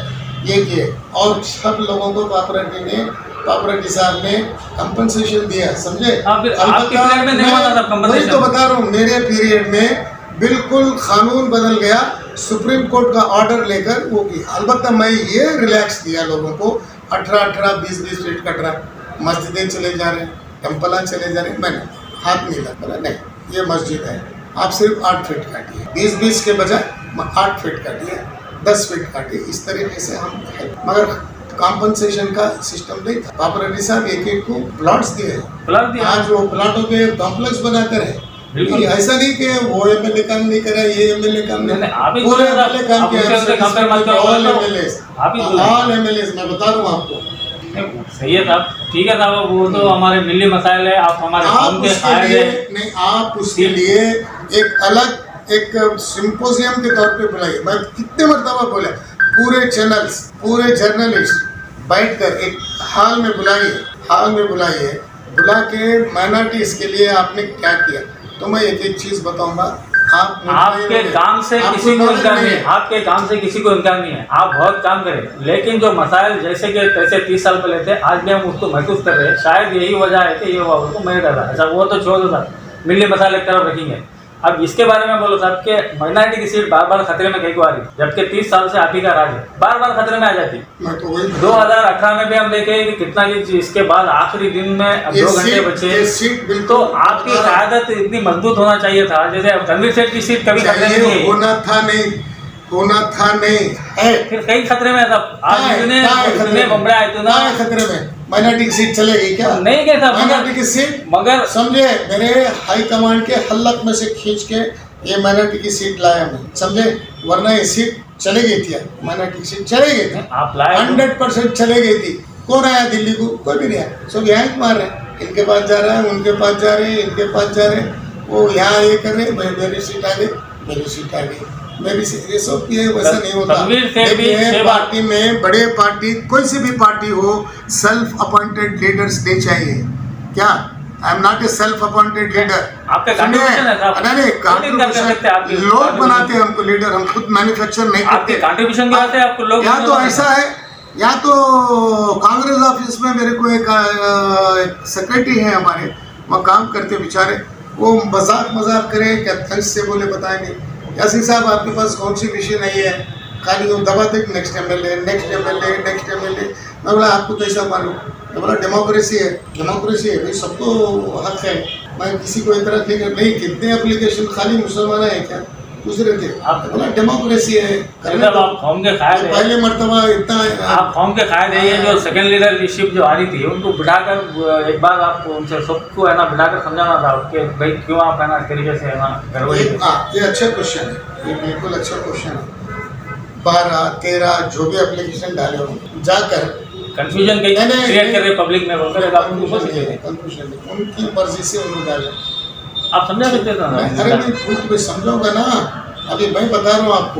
ये किए, और सब लोगों को पापरेटी साहब ने कंपनसेशन दिया। समझे? आपके पीरियड में नहीं हुआ था compensation? तो बता रहा हूँ, मेरे पीरियड में बिल्कुल कानून बदल गया, सुप्रीम कोर्ट का ऑर्डर लेकर वो किया। अलबत्ता मैं ये रिलैक्स दिया लोगों को, 18-18, 20-20 फीट कट रहा है, मस्जिदें चले जा रहे हैं, टेम्पल चले जा रहे हैं, मैंने हाथ नहीं लगा, बोला नहीं ये मस्जिद है, आप सिर्फ 8 फीट काटिए, 20-20 के बजाय 8 फीट काटिए, 10 फीट काटिए, इस तरीके से हम है। मगर कॉम्पनसेशन का सिस्टम नहीं था। पापरेटी साहब एक को प्लॉट्स दिए, आज वो प्लॉटों पे कॉम्प्लेक्स बनाकर है। ऐसा नहीं कि वो एमएलए काम नहीं करा, ये एमएलए काम नहीं, पूरे एमएलए काम किया, ऑल एमएलए, मैं बता रहा हूँ आपको। सही है साहब, ठीक है साहब, वो तो हमारे मिली मसाइल है, आप हमारे कौम के फायदे नहीं, आप उसके लिए एक अलग एक सिंपोजियम के तौर पे बुलाइए। मैं कितने मरतबा बोला, पूरे चैनल्स, पूरे जर्नलिस्ट बैठकर एक हाल में बुलाइए, बुला के माइनॉरिटीज के लिए आपने क्या किया। तो मैं एक चीज बताऊंगा, आपके काम से किसी को इनकार नहीं है, आपके काम से किसी को इनकार नहीं है, आप बहुत काम करें, लेकिन जो मसाइल जैसे कि पैसे 30 साल पहले थे, आज भी हम उसको महसूस कर रहे हैं। शायद यही वजह है कि ये हुआ, उसको मैं कर रहा। अच्छा वो तो छोड़ दो साहब, मिली मसाइल एक तरफ रखेंगे। अब इसके बारे में बोलो साहब कि माइनॉरिटी की सीट बार बार खतरे में कहीं को आ रही, जबकि 30 साल से आप ही का राज है, बार बार खतरे में आ जाती। 2018 में भी हम देखे कि कितना, इसके बाद आखिरी दिन में 2 घंटे बचे, तो आपकी क़यादत इतनी मजबूत होना चाहिए था, जैसे रणवीर सेठ की सीट कभी खतरे में नहीं होना था नहीं है, फिर कई खतरे में था। आज इतने बमड़े आए थे ना, खतरे में माइनॉरिटी की सीट चलेगी क्या? नहीं गए था माइनॉरिटी की सीट, मगर समझे, मेरे हाई कमांड के हल्लक में से खींच के ये माइनॉरिटी की सीट लाया मैं, समझे, वरना ये सीट चले गई थी, माइनॉरिटी की सीट चले गई थी, आप लाए 100% चले गई थी। कौन आया दिल्ली को? कोई भी नहीं आया, सब यहाँ मार रहे हैं, इनके पास जा रहा है, उनके पास जा रहे हैं, इनके पास जा रहे हैं, वो यहाँ ये कर रहे, मेरी सीट आ गई, मेरी सीट आ गई, मेरी सीट, ये सब ये वैसा नहीं होता। पार्टी में, बड़े पार्टी, कोई सी भी पार्टी हो, सेल्फ अपॉइंटेड लीडर्स नहीं चाहिए क्या? I am not a self appointed leader. लोग बनाते हैं हमको लीडर, हम खुद मैन्युफैक्चर नहीं करते। कंट्रीब्यूशन कराते हैं आपको लोग। या तो ऐसा है, या तो कांग्रेस ऑफिस में मेरे को एक सेक्रेटरी है हमारे, वहाँ काम करते बेचारे, वो मजाक करें क्या, थंस से बोले बताए नहीं, यासीन साहब आपके पास कौन सी विषय नहीं है, खाली वो दबाते नेक्स्ट एमएलए। मैं बोला आपको कैसा मालूम? मैं बोला डेमोक्रेसी है भाई, सबको हक है, मैं किसी को इतना नहीं, कितने एप्लीकेशन खाली मुसलमान है क्या, दूसरे थे, बोला डेमोक्रेसी है। आप कौम के कायद है, पहले मरतबा इतना आप कौम के कायद है। ये जो सेकंड लीडरशिप जो आ रही थी, उनको बिठाकर एक बार आपको उनसे सबको है ना बिठाकर समझाना था कि भाई क्यों आप है ना इस तरीके से है ना गड़बड़ी। ये अच्छा क्वेश्चन है, ये बिल्कुल अच्छा क्वेश्चन है। 12-13 जो भी एप्लीकेशन डाले होंगे, जाकर कंफ्यूजन क्रिएट कर रहे पब्लिक में, बोलकर आप उनको कंफ्यूजन उनकी मर्जी से उन्होंने डाले, आप समझा सकते थे ना? अरे मैं खुद भी समझाऊंगा ना, अभी मैं बता रहा हूँ आपको।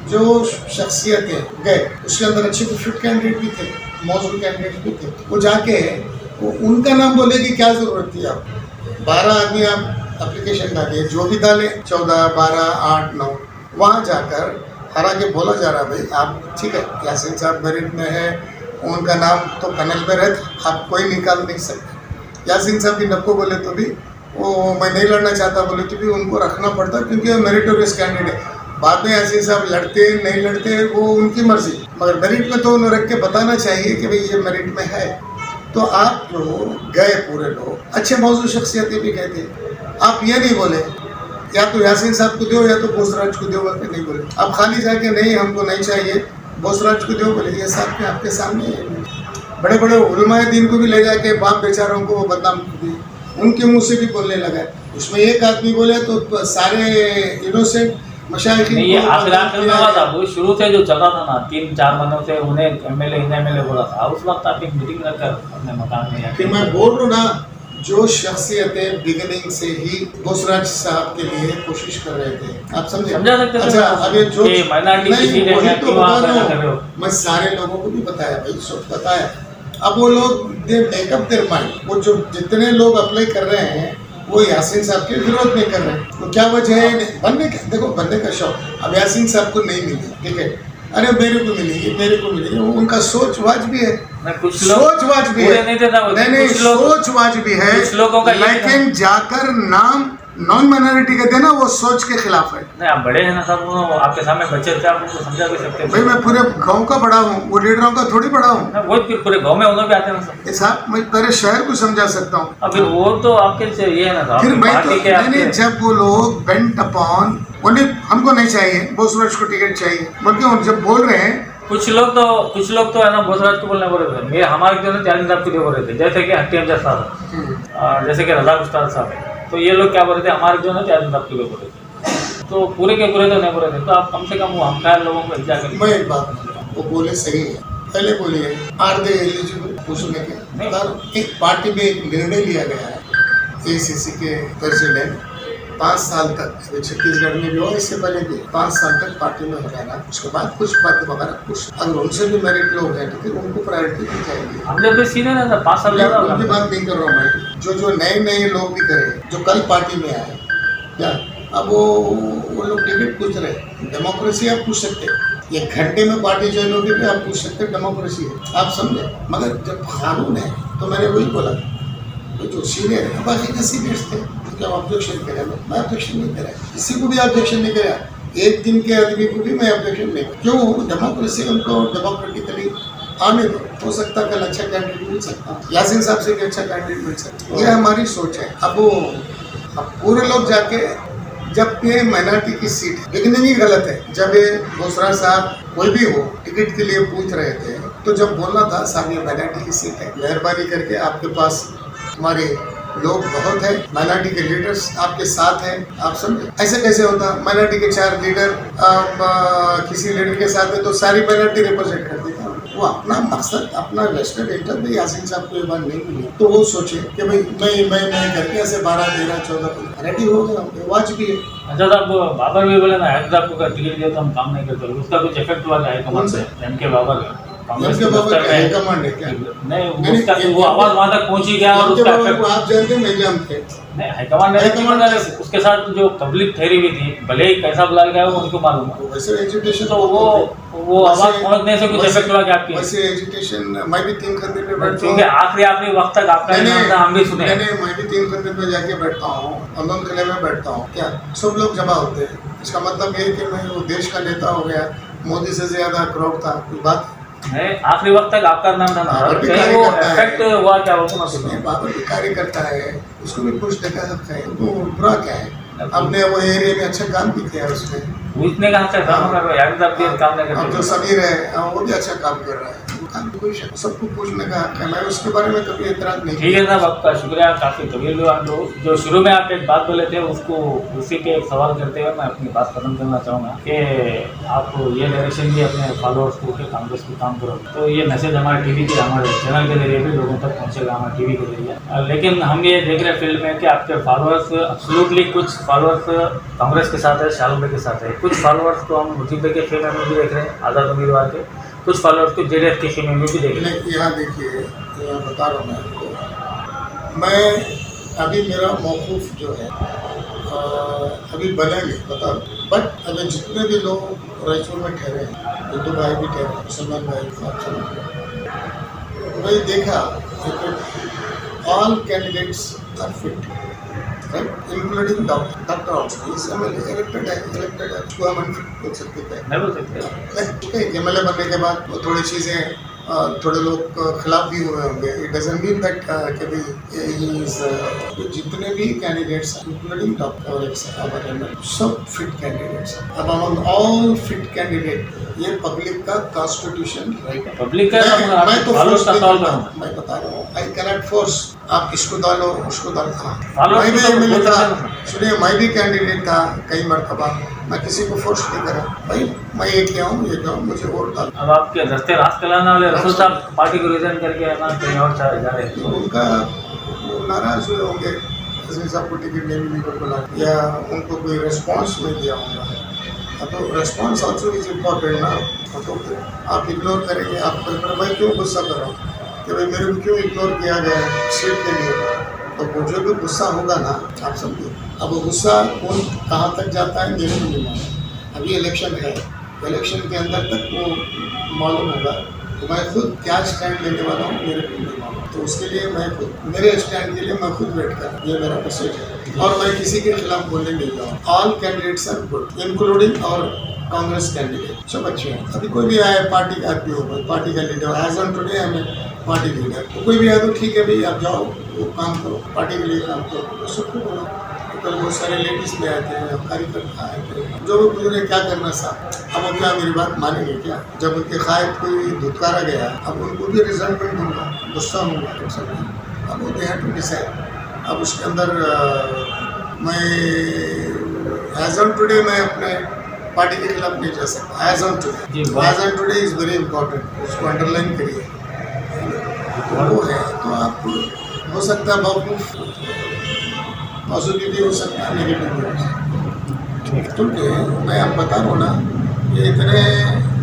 जो शख्सियतें गए उसके अंदर अच्छे तो फिट कैंडिडेट भी थे, मौजूद कैंडिडेट भी थे, वो जाके वो उनका नाम बोले कि क्या जरूरत थी। आप 12 आदमी आप एप्लीकेशन डालिए, जो भी डाले 14, 12, 8, 9, वहाँ जाकर हालांकि बोला जा रहा भाई आप ठीक है, यासीन साहब मेरिट में है, उनका नाम तो पैनल में रहता, आप कोई निकाल नहीं सकते। यासीन साहब भी नको बोले तो भी वो मैं नहीं लड़ना चाहता बोले तो भी उनको रखना पड़ता, क्योंकि वो मेरिटोरियस कैंडिडेट है। बाद में यासीन साहब लड़ते नहीं लड़ते वो उनकी मर्जी, मगर मेरिट में तो उन्हें रख के बताना चाहिए कि भाई ये मेरिट में है। तो आप जो गए पूरे लोग अच्छे मौजूद शख्सियतें भी कहते, आप ये नहीं बोले या तो यासीन साहब को दो या तो बोसराज को दो, करके नहीं बोले। आप खाली जाके नहीं हमको नहीं चाहिए बोसराज को दो बोले, ये साहब के आपके सामने है। बड़े बड़े उलमाए दीन को भी ले जाके बाप बेचारों को बदनाम किए, उनके मुंह से भी बोलने लगा। उसमें एक आदमी बोले तो सारे इनोसेंट मशाइख नहीं, ये आखिर में हुआ था, वो शुरू से जो चल रहा था ना 3-4 महीनों से, उन्हें एमएलए बोला था, उस वक्त आप एक मीटिंग रखकर अपने मकान में फिर मैं बोल रहा हूँ ना, जो शख्सियतें बिगिनिंग से ही बोसराज साहब के लिए कोशिश कर रहे थे, आप समझे? समझा सकते हैं। अच्छा, अभी जो माइनॉरिटी मैं सारे लोगों को भी बताया भाई, सब बताया। अब वो लोग दे मेकअप देयर माइंड, वो जो जितने लोग अप्लाई कर रहे हैं वो यासीन साहब के विरोध नहीं कर रहे हैं। तो क्या वजह है बनने का? देखो बनने का शौक अब यासीन साहब को नहीं मिली, ठीक है, अरे मेरे को मिलेगी, वो उनका सोच वाजबी है, कुछ लोग सोच वाजबी है, नहीं सोच वाजबी है, लेकिन जाकर नाम नॉन माइनॉरिटी का देना वो सोच के खिलाफ है। नहीं, आप बड़े हैं ना साहब, आपके सामने बच्चे थे, आप उनको समझा भी सकते हैं। भाई मैं पूरे गांव का बड़ा हूँ, वो लीडरों का थोड़ी बड़ा हूँ। वो पूरे गांव में उन्होंने भी आते हैं ना साहब, मैं पूरे शहर को समझा सकता हूँ। अभी वो तो आपके ये है ना साहब, फिर मैं तो नहीं, जब वो लोग बेंट अपॉन उन्हें हमको नहीं चाहिए, बोसराज को टिकट चाहिए, बल्कि जब बोल रहे हैं कुछ लोग तो है ना बोसराज को बोलने बोल रहे थे, हमारे जो है त्यागी साहब के लिए बोल रहे थे, जैसे कि हट्टी अमजद साहब, जैसे कि रजा उस्ताद साहब है, तो ये लोग क्या बोल रहे थे, हमारे जो है त्यागी साहब के लिए बोल रहे थे, तो पूरे के पूरे तो नहीं बोल रहे थे। तो आप कम से कम वो हम लोगों को क्या करें। मैं एक बात बोलूँ, वो बोले सही है, पहले बोलिए आर दे एलिजिबल पूछने के, एक पार्टी में एक निर्णय लिया गया है, ACC के प्रेसिडेंट 5 साल तक, छत्तीसगढ़ में भी हो, इससे पहले भी 5 साल तक पार्टी में हो जाना, उसके बाद कुछ पद वगैरह कुछ अगर उनसे भी मेरिट लोग हैं तो फिर उनको प्रायोरिटी दी जाएगी। हम जब सीनियर है ना 5 साल ज़्यादा होगा, उनकी बात नहीं कर रहा हूँ मैं, जो नए लोग भी करें, जो कल पार्टी में आए, क्या अब वो लोग टिकट पूछ रहे, डेमोक्रेसी आप पूछ सकते हैं, 1 घंटे में पार्टी ज्वाइन होगी भी आप पूछ सकते हैं, डेमोक्रेसी है, आप समझे। मगर जब कानून है तो मैंने वही बोला, जो सीनियर है, बाकी के सीनियर्स थे, क्या ऑब्जेक्शन करें, मैं ऑब्जेक्शन नहीं करा, किसी को भी ऑब्जेक्शन नहीं करा, एक दिन के आदमी को भी मैं ऑब्जेक्शन नहीं, क्यों, डेमोक्रेसी उनको डेमोक्रेटिकली आने दो, हो सकता है कल अच्छा कैंडिडेट मिल सकता, यासीन साहब से भी अच्छा कैंडिडेट मिल सकता, ये हमारी सोच है। अब पूरे लोग जाके जब ये माइनॉरिटी की सीट बिगनिंग ही गलत है, जब ये बोसराज साहब कोई भी हो टिकट के लिए पूछ रहे थे, तो जब बोलना था साहब ये माइनॉरिटी की सीट है, मेहरबानी करके आपके पास हमारे लोग बहुत है, माइनॉरिटी के लीडर्स आपके साथ हैं, आप समझे। ऐसे कैसे होता, माइनॉरिटी के 4 लीडर किसी लीडर के साथ है तो सारी माइनॉरिटी रिप्रेजेंट करती है, वो अपना मकसद अपना वेस्टेड इंटर में यासीन साहब को ये बात नहीं मिली, तो वो सोचे कि भाई मैं करके ऐसे 12, 13, 14 रेडी हो गया, वाजबी है। अच्छा साहब, बाबर भी बोले ना हैदराबाद को टिकट दिया तो हम काम नहीं करते, उसका कुछ इफेक्ट हुआ है कमांड से, एमके बाबर का कांग्रेस के दफ्तर में कमांड है क्या? नहीं, वो आवाज वहां तक पहुंची गया और उसका इफेक्ट आप जानते हैं, मैं जानते हैं नहीं, हाईकमांड ने उसके साथ जो पब्लिक ठहरी हुई थी, भले ही कैसा बुला गया वो उनको मालूम है, वैसे एजुकेशन तो वो आवाज पहुंचने से कुछ इफेक्ट हुआ क्या आपकी? वैसे एजुकेशन मैं भी 3 खंडे में बैठता हूं, क्योंकि आखिरी वक्त तक आपका नाम था, हम भी सुने। नहीं, मैं भी 3 खंडे में जाके बैठता हूं, आंदोलन किले में बैठता हूं, क्या सब लोग जमा होते हैं, इसका मतलब ये कि मैं वो देश का नेता हो गया, मोदी से ज्यादा क्राउड था, कोई बात है, आखिरी वक्त तक आपका नाम था, वो इफेक्ट हुआ क्या? बाबर भी कार्य करता है, उसको भी खुश देखा सकता है, वो बुरा क्या है, अपने वो एरिया में अच्छा काम भी किया उसमें, पूछने का काम कर रहा है, काम नहीं कर, जो समीर है वो भी अच्छा काम कर रहा है, सबको पूछने का हक है, मैं उसके बारे में कभी एतराज नहीं। ठीक है साहब, आपका शुक्रिया, काफ़ी तवील हुआ। जो शुरू में आप एक बात बोले थे उसको उसी के एक सवाल करते हुए मैं अपनी बात खत्म करना चाहूँगा कि आप ये डायरेक्शन भी अपने फॉलोअर्स को कि कांग्रेस को काम करो, तो ये मैसेज हमारे टीवी के हमारे चैनल के जरिए भी लोगों तक पहुँचेगा, हमारे टीवी के जरिए। लेकिन हम ये देख रहे हैं फील्ड में कि आपके फॉलोअर्स एब्सोल्युटली, कुछ फॉलोअर्स कांग्रेस के साथ है, शालम के साथ है, कुछ फॉलोअर्स को हम मुजीब के खेमे में भी देख रहे हैं, आज़ाद उम्मीदवार के, कुछ फॉलोअर्स को JDF के खेमे में भी देख रहे हैं। यहाँ देखिए, यहाँ बता रहा हूँ मैं आपको, मैं अभी मेरा मौकूफ जो है अभी बनेंगे बता, बट अभी जितने भी लोग रायचूर में ठहरे हैं, हिंदू भाई भी ठहरे, मुसलमान भाई, वही देखा all candidates are fit, including doctor also, is elected है, उसको हम अनफिट बोल सकते हैं, ठीक है। MLA बनने के बाद वो थोड़ी चीज़ें, थोड़े लोग खिलाफ भी हुए होंगे, इट डजंट मीन दैट कि भाई जितने भी कैंडिडेट्स इंक्लूडिंग डॉक्टर सब फिट कैंडिडेट्स, अब अमंग ऑल फिट कैंडिडेट, ये पब्लिक का कॉन्स्टिट्यूशन राइट है, पब्लिक का, मैं तो फोर्स नहीं करता हूँ, मैं बता रहा हूँ, आई कैनॉट फोर्स आप इसको डालो उसको डालो। मैं भी MLA था, सुनिए, मैं भी कैंडिडेट था कई मरतबा, मैं किसी को फोर्स नहीं करा, भाई मैं ये क्या हूँ, मुझे वोट डाल। अब आपके दस्ते राज चलाने वाले रसूल साहब पार्टी को रिजाइन करके है ना कहीं और जा रहे हैं, उनका वो नाराज हुए होंगे, रसूल साहब को टिकट नहीं मिली को बोला, या उनको कोई रिस्पॉन्स नहीं दिया होगा, तो रिस्पॉन्स ऑल्सो इज इम्पॉर्टेंट ना, तो आप इग्नोर करेंगे, आप मैं क्यों गुस्सा कर रहा हूँ कि भाई मेरे को क्यों इग्नोर किया गया सीट के लिए, तो वो जो भी गुस्सा होगा ना, आप समझिए, अब वो गुस्सा कौन कहाँ तक जाता है मेरे को नहीं मालूम। अभी इलेक्शन है, इलेक्शन के अंदर तक वो मालूम होगा। तो मैं खुद क्या स्टैंड लेने वाला हूँ मेरे को नहीं मालूम। तो उसके लिए मैं खुद, मेरे स्टैंड के लिए मैं खुद वेट कर, ये मेरा मैसेज है। और मैं किसी के खिलाफ बोलने नहीं जा रहा। All candidates are good, including और कांग्रेस कैंडिडेट सब अच्छे हैं। अभी कोई भी आए पार्टी का आदमी हो, पार्टी का लीडर, एज ऑन टुडे हमें पार्टी लीडर, तो कोई भी आए तो ठीक है भाई, आप जाओ वो काम करो, पार्टी के लिए काम करो, सबको बोलो। कल बहुत सारे लेडीज में आते हैं, कार्यकर्ता आए थे, जो भी पूछ रहे क्या करना साहब। अब वो क्या मेरी बात मानेंगे क्या? जब उनके कायद कोई धुतकारा गया, अब उनको भी रिजल्टमेंट दूंगा, गुस्सा होगा, अब वो दे हैव टू डिसाइड। अब उसके अंदर मैं एज ऑन टुडे मैं अपने पार्टी के खिलाफ नहीं जा सकता। As on today, as on today is very important, उसको अंडरलाइन करिए। वो है तो आप हो सकता है बहुत पॉजिटिव भी हो सकता है, नेगेटिव भी हो सकता है। क्योंकि मैं आप बता रहा हूँ ना, ये इतने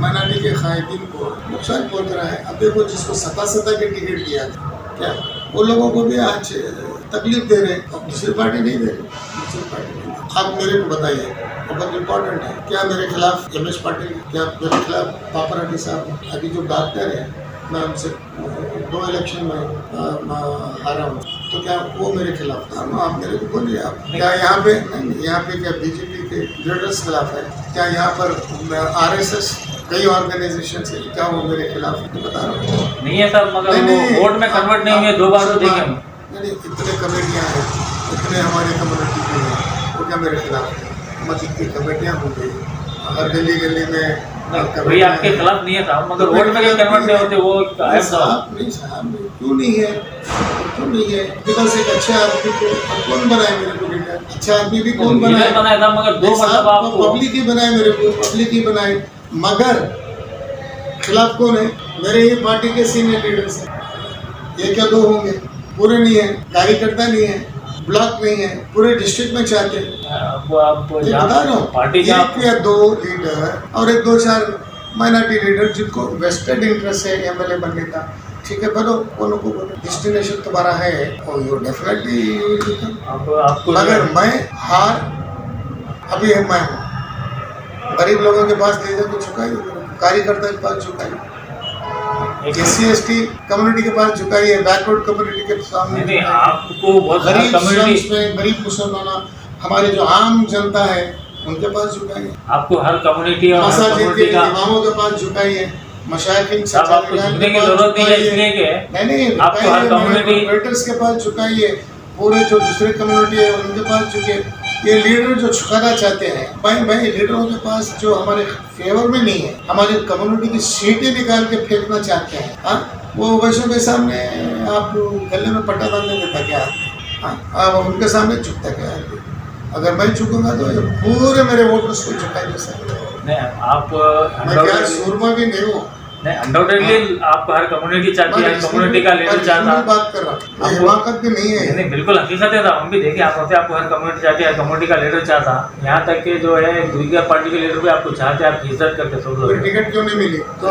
माइनॉरिटी के कायदीन को नुकसान पहुँच रहा है। अब देखो जिसको सता के टिकट दिया था, क्या वो लोगों को भी आज तकलीफ दे रहे हैं, अब दूसरी पार्टी नहीं दे रही, दूसरी पार्टी नहीं। आप मेरे को बताइए, बहुत इम्पोर्टेंट है, क्या मेरे खिलाफ MS पाटिल, क्या मेरे खिलाफ पापराटी साहब, अभी जो डॉक्टर है, मैं उनसे 2 इलेक्शन में हारा हूँ, तो क्या वो मेरे खिलाफ था? आप मेरे को बोलिए, आप क्या यहाँ पे नहीं, यहाँ पे क्या BJP के लीडर्स खिलाफ है? क्या यहाँ पर RSS कई ऑर्गेनाइजेशन से, क्या वो मेरे खिलाफ है? बता रहा हूँ नहीं है सर, मगर वो वोट में कन्वर्ट नहीं हुए, 2 बार तो देखे हम। नहीं, इतने कमेटियाँ हैं, इतने हमारे कम्युनिटी के हैं, वो क्या मेरे खिलाफ है? मस्जिद की कमेटियाँ हो गई, हर गली में वही आपके खिलाफ नहीं है साहब, मगर वोट में कन्वर्ट नहीं होते, वो साहब नहीं, क्यों नहीं है? क्यों नहीं है? बिकॉज एक अच्छा आदमी को कौन बनाए मेरे को लीडर? अच्छा आदमी भी कौन बनाया था, मगर 2 मतलब आपको पब्लिक ही बनाए, मेरे को पब्लिक ही बनाए, मगर खिलाफ कौन है? मेरे ही पार्टी के सीनियर लीडर्स हैं। ये क्या 2 होंगे? पूरे नहीं है, कार्यकर्ता नहीं है, ब्लॉक नहीं है, पूरे डिस्ट्रिक्ट में चाहते हैं। बता रहा हूँ, पार्टी 1 या 2 लीडर और 1-2-4 माइनॉरिटी लीडर जिनको वेस्टेड इंटरेस्ट है MLA बनने का, ठीक है, बोलो उनको बोलो, डेस्टिनेशन तुम्हारा है और यू डेफिनेटली आपको। मगर मैं हार अभी मैं हूँ, गरीब लोगों के पास दे दे तो झुकाई, कार्यकर्ता के पास झुकाई, SC/ST कम्युनिटी के पास झुकाई है, बैकवर्ड कम्युनिटी के सामने नहीं, आपको बहुत गरीब कम्युनिटी में गरीब मुसलमान हमारे जो आम जनता है उनके पास झुकाई है, आपको हर कम्युनिटी और हर मसाजिद कम्युनिटी के का इमामों के पास झुकाई है, मशाइखिन साहब आपको झुकने की जरूरत नहीं है, इसलिए कि नहीं आपको हर कम्युनिटी के पास झुकाई है, पूरे जो दूसरे कम्युनिटी है उनके पास झुके। ये लीडर जो झुकाना चाहते हैं, भाई लीडरों के पास जो हमारे फेवर में नहीं है, हमारी कम्युनिटी की सीटें निकाल के फेंकना चाहते हैं, हाँ, वो वैश्यों के सामने आप गले में पट्टा बांधने देता क्या? हाँ, आप उनके सामने झुकता क्या? अगर मैं झुकूंगा तो ये पूरे मेरे वोटर्स को झुकाएंगे सर। नहीं, आप मैं क्या सूरमा भी नहीं हूँ, नहीं, अनडाउटेडली आपको हर कम्युनिटी चाहती है, कम्युनिटी का लीडर चाहता है। बात कर रहा हूँ, हिमाकत भी नहीं है। नहीं, बिल्कुल हकीकत है, हम भी देखे आप होते, आपको हर कम्युनिटी चाहती है, हर कम्युनिटी का लीडर चाहता। यहाँ तक कि जो है दूसरी पार्टी के लीडर भी आपको चाहते हैं, आपकी इज्जत करके सब लोग। टिकट क्यों नहीं मिली? तो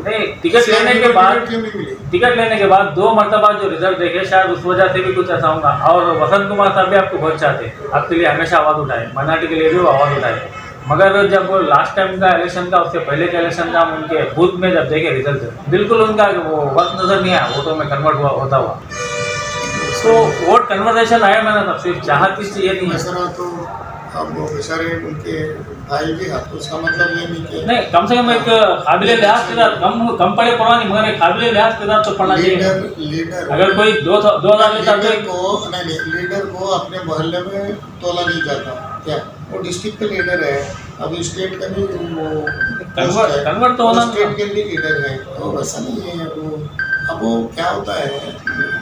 नहीं, टिकट लेने के बाद क्यों नहीं मिली? टिकट लेने के बाद 2 मरतबा जो रिजल्ट देखे, शायद उस वजह से भी कुछ ऐसा होगा। और वसंत कुमार साहब भी आपको बहुत चाहते, आपके लिए हमेशा आवाज़ उठाए, माइनॉरिटी के लिए भी आवाज़ उठाए। मगर जब वो लास्ट टाइम का इलेक्शन का, उससे पहले का इलेक्शन का, उनके बूथ में जब देखे रिजल्ट, बिल्कुल उनका वो वक्त नजर नहीं आया, वोटों में कन्वर्ट होता हुआ। तो वोट कन्वर्सेशन आया, मैंने तब सिर्फ चाहत इस ये नहीं है। तो अब वो बेचारे उनके भाई भी हाथ, उसका मतलब ये नहीं कि नहीं, कम से कम एक काबिले लिहाज के साथ, कम पड़े पुरानी, मगर एक काबिले लिहाज के साथ तो पढ़ना चाहिए। लीडर अगर कोई 2000 लेता लीडर को अपने मोहल्ले में तोला नहीं जाता, क्या वो डिस्ट्रिक्ट का लीडर है, अभी स्टेट का भी वो कन्वर्ट तो होना, स्टेट के भी लीडर है, तो वैसा नहीं है वो। अब वो क्या होता है,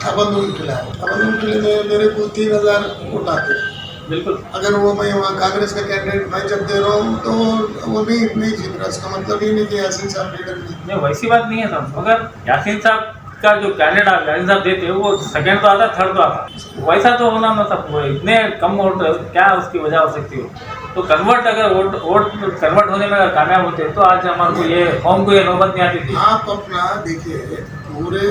अबंदून किला है, अबंदून किले में मेरे को 3000 वोट आते हैं, बिल्कुल। अगर वो मैं वहाँ कांग्रेस का कैंडिडेट मैं जब दे रहा हूँ तो वो नहीं जीत रहा, इसका मतलब ये नहीं कि यासीन साहब लीडर नहीं, वैसी बात नहीं है साहब, मगर यासीन साहब का जो कैंडिडेट आप यासीन साहब देते हैं, वो सेकंड तो आता, थर्ड तो आता, वैसा तो होना ना सब, वो इतने कम वोट, क्या उसकी वजह हो सकती हो? तो कन्वर्ट, अगर वोट कन्वर्ट होने में अगर कामयाब होते तो आज हमारे को ये कौम को ये नौबत नहीं आती थी। आप अपना देखिए, पूरे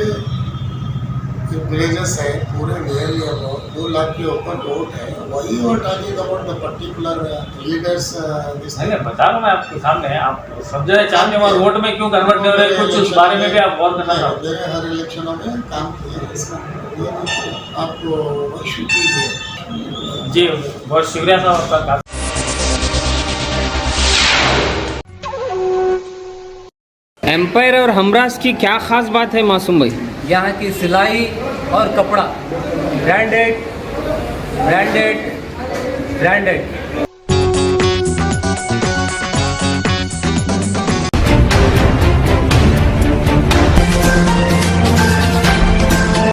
विलेजेस है पूरे नियरली अबाउट 2 लाख के ऊपर वोट है, वही vote talking about the particular leaders this. नहीं बता रहा हूँ मैं आपके सामने, आप समझना चाहते हैं और वोट में क्यों कन्वर्ट कर रहे हैं, कुछ उस बारे में भी आप गौर करना चाहते मैंने हर इलेक्शनों में काम किया है इसका, आपको शुक्रिया। हैं। जी बहुत शुक्रिया साहब आपका। एम्पायर और हमराज की क्या खास बात है मासूम भाई? यहाँ की सिलाई और कपड़ा ब्रांडेड ब्रांडेड ब्रांडेड।